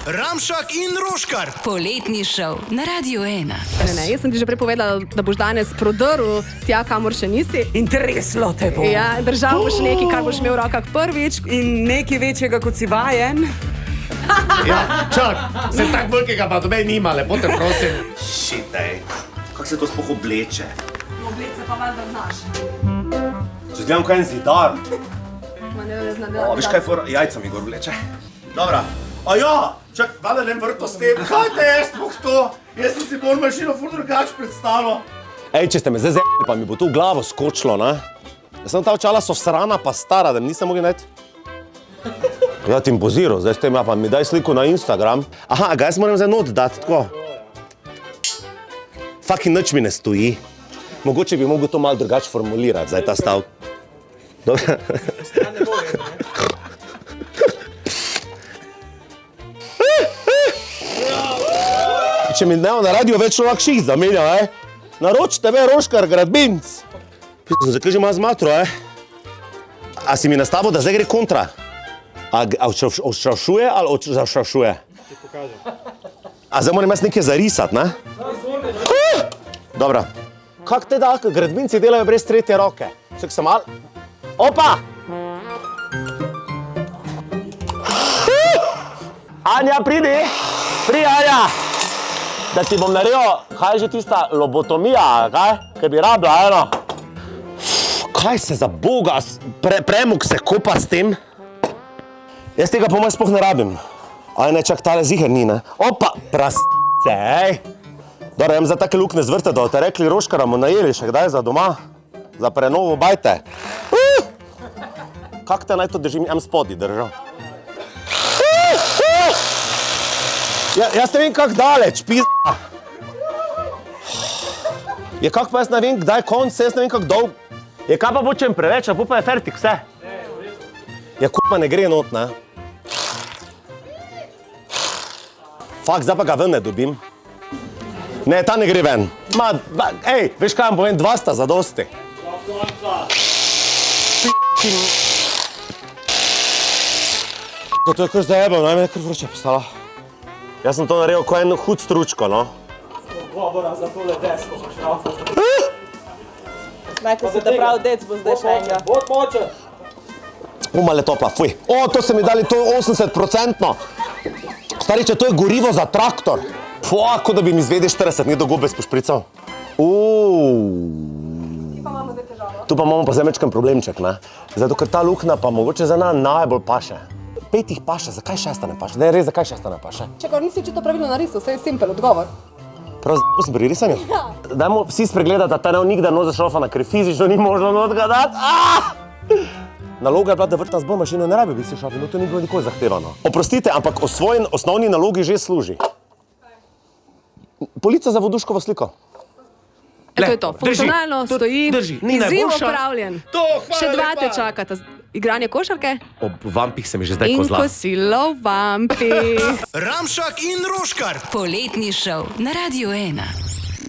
Ramšak in Roškar. Poletni šov na Radio 1. Jaz sem ti že prepovedala, da boš danes prodrl tja, kamor še nisi. In treslo te bo. Ja, držal boš nekaj, kar boš imel v rokah prvič. In nekaj večjega, kot si vajen. Ja, čak, se tak velikega pa dobej nima, lepo te prosim. Šitej, kako se to sploh obleče? Obleče pa valjda znaš. Če gledam kaj en zidar. O, Veš kaj for jajca mi gor vleče? Dobra. A ja, čak, valjda ne vrto s tem. Kaj te je sploh to? Jaz sem si bolj mašino ful drugač predstavil. Ej, če ste me zdaj pa mi bo tu v glavo skočilo, ne? Jaz sem ta očala so srana pa stara, da mi nisem mogel najti. Ja, ti impoziral, zdaj s tem, ja, pa mi daj sliko na Instagram. Aha, ga jaz moram zdaj not dati, tako. Fucking nič mi ne stoji. Mogoče bi mogel to malo drugače formulirati, zdaj ta stav. Dobro. Če mi dnevo na radio več človek ših zamenja, naroč tebe Roškar Gradbinc. Pisam, zakaj že ima zmatro, A si mi nastavil, da zdaj gre kontra? A odšrašuje ali odšrašuje? Ti pokažem. A zdaj moram jaz nekaj zarisati, ne? Dobra. Kak te da, gradbinci delajo brez tretje roke? Čak sem mal... Opa! Anja, pridi! Pridi, Anja! Da ti bom naredil, kaj je že tista lobotomija, kaj? Kaj bi rabila, eno? Kaj se za Boga, premog se kopa s tem? Jaz tega po mojem sploh ne rabim. Aj ne, čak, tale ziher ni, ne? Opa, prasce, ej! Dobro, jem za take lukne zvrte, da te rekli Roškara mu najeli še kdaj za doma? Za prenovo bajte. Kak te naj to držim? Jem spodi držal. Jaz ne vem, kak daleč, pizda. Je kak pa jaz ne vem, kdaj konc, jaz ne vem, kak dolg. Je kaj pa počem preveč, a pa je fertik vse. Ja, kurva ne gre not, ne? Fak, zdaj pa ga ven ne dobim. Ne, ta ne gre ven. Ej, veš kaj vam povem, 2 sta zadosti. To je kar zdaj jebal, naj me je kar vroče postala. Jaz sem to naredil kot en hud stručko, no. Govora za tole desko, šel. Najko se da prav dec bo zdaj še enega. Bod moče. Umale topla, fuj. O, to se mi dali, to je 80%. Stari, če to je gorivo za traktor. Fuj, kot da bi mi izvedel 40 dni do gobe spošprical. Tu pa imamo pa zdaj mečken problemček, ne. Zato, ker ta lukna pa mogoče za nas najbolj paše. 5 jih paše, zakaj 6 ne paše? Da je res, zakaj 6 ne paše? Čekaj, nisi čisto pravilno narisal, vse je simpel odgovor. Prav sem pri risanju? Ja. Dajmo vsi spregledati, da ta ne bo nikdar noza šrofana, ker fizično ni možno notga dati. Naloga je bila, da vrtam z mašino, ne rabi bi si šofi, no to ni bilo nikoli zahtevano. Oprostite, ampak o svoji osnovni nalogi že služi. Polica za voduškovo sliko. To je to, funkcionalno stoji, izziv opravljen. Še 2 te čakata. Igranje košarke? Ob vampih se mi že zdaj In kozla. kosilo vampi. Ramšak in Roškar. Poletni šov na Radio 1.